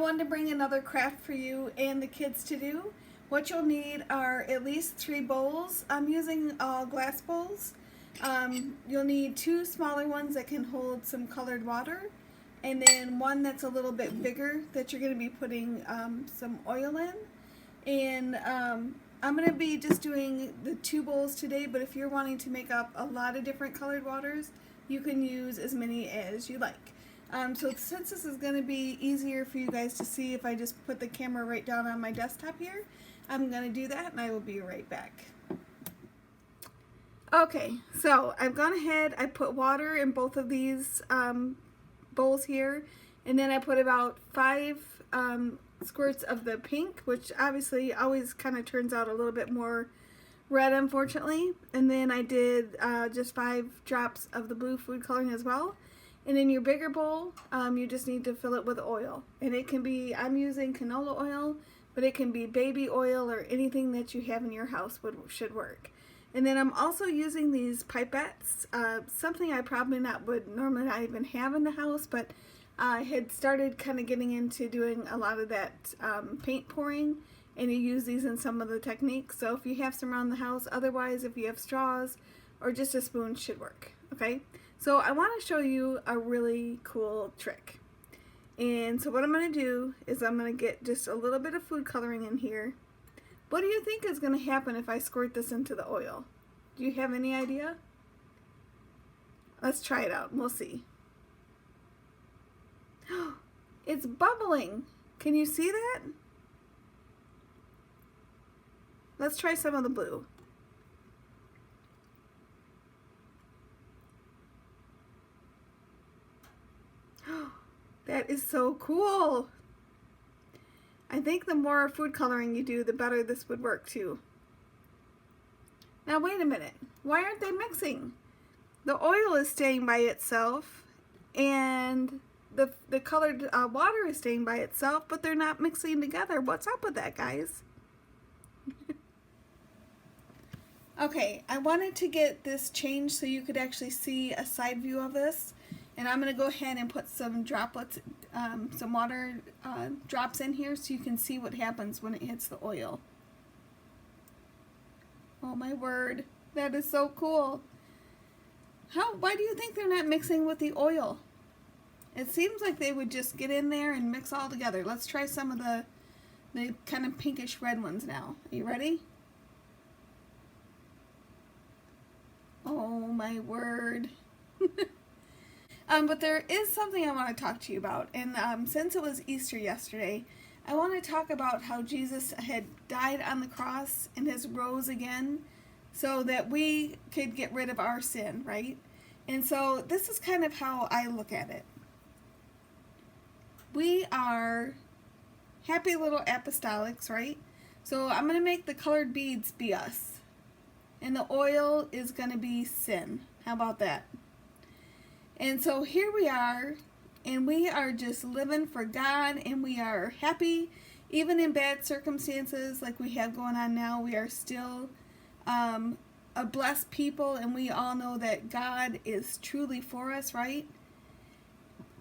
wanted to bring another craft for you and the kids to do. What you'll need are at least 3 bowls. I'm using glass bowls. You'll need 2 smaller ones that can hold some colored water, and then one that's a little bit bigger that you're going to be putting some oil in. And I'm going to be just doing the 2 bowls today, but if you're wanting to make up a lot of different colored waters, you can use as many as you like. So since this is going to be easier for you guys to see if I just put the camera right down on my desktop here, I'm going to do that and I will be right back. Okay, so I've gone ahead, I put water in both of these bowls here, and then I put about 5 squirts of the pink, which obviously always kind of turns out a little bit more red, unfortunately. And then I did just 5 drops of the blue food coloring as well. And in your bigger bowl, you just need to fill it with oil. And it can be, I'm using canola oil, but it can be baby oil or anything that you have in your house should work. And then I'm also using these pipettes, something I probably would normally not even have in the house, but I had started kind of getting into doing a lot of that paint pouring, and you use these in some of the techniques. So if you have some around the house, otherwise if you have straws or just a spoon should work, okay? So I want to show you a really cool trick. And so what I'm going to do is I'm going to get just a little bit of food coloring in here. What do you think is going to happen if I squirt this into the oil? Do you have any idea? Let's try it out and we'll see. It's bubbling. Can you see that? Let's try some of the blue. That is so cool. I think the more food coloring you do, the better this would work too. Now wait a minute. Why aren't they mixing? The oil is staying by itself and the colored water is staying by itself, but they're not mixing together. What's up with that, guys? Okay, I wanted to get this changed so you could actually see a side view of this. And I'm going to go ahead and put some droplets, some water drops in here so you can see what happens when it hits the oil. Oh my word, that is so cool. Why do you think they're not mixing with the oil? It seems like they would just get in there and mix all together. Let's try some of the kind of pinkish red ones now. Are you ready? Oh my word. But there is something I want to talk to you about, and since it was Easter yesterday, I want to talk about how Jesus had died on the cross and has rose again so that we could get rid of our sin, right? And so this is kind of how I look at it. We are happy little apostolics, right? So I'm going to make the colored beads be us, and the oil is going to be sin. How about that? And so here we are, and we are just living for God, and we are happy, even in bad circumstances like we have going on now. We are still a blessed people, and we all know that God is truly for us, right?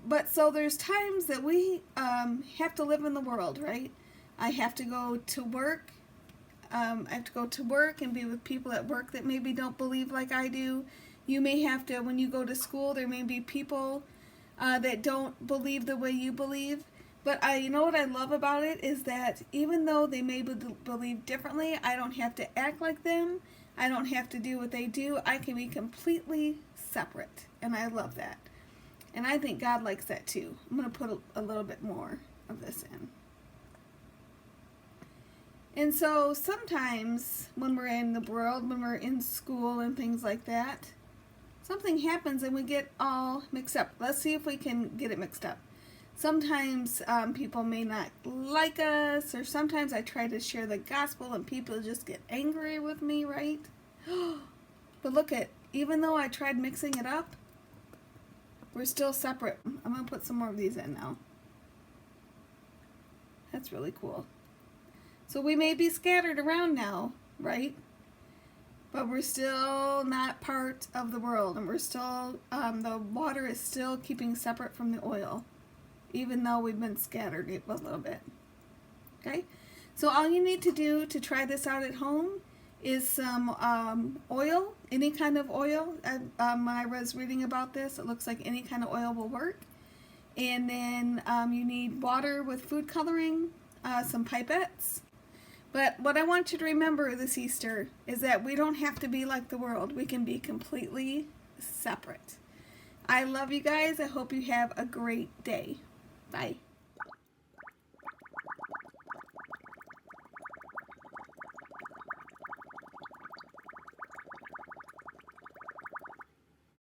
But so there's times that we have to live in the world, right? I have to go to work. I have to go to work and be with people at work that maybe don't believe like I do. You may have to, when you go to school, there may be people that don't believe the way you believe. But you know what I love about it is that even though they may believe differently, I don't have to act like them. I don't have to do what they do. I can be completely separate. And I love that. And I think God likes that too. I'm going to put a little bit more of this in. And so sometimes when we're in the world, when we're in school and things like that, something happens and we get all mixed up. Let's see if we can get it mixed up. Sometimes people may not like us, or sometimes I try to share the gospel and people just get angry with me, right? But look even though I tried mixing it up, we're still separate. I'm going to put some more of these in now. That's really cool. So we may be scattered around now, right? But we're still not part of the world, and we're still, the water is still keeping separate from the oil. even though we've been scattered a little bit. Okay, so all you need to do to try this out at home is some oil, any kind of oil. When I was reading about this, it looks like any kind of oil will work. And then you need water with food coloring, some pipettes. But what I want you to remember this Easter is that we don't have to be like the world. We can be completely separate. I love you guys. I hope you have a great day. Bye.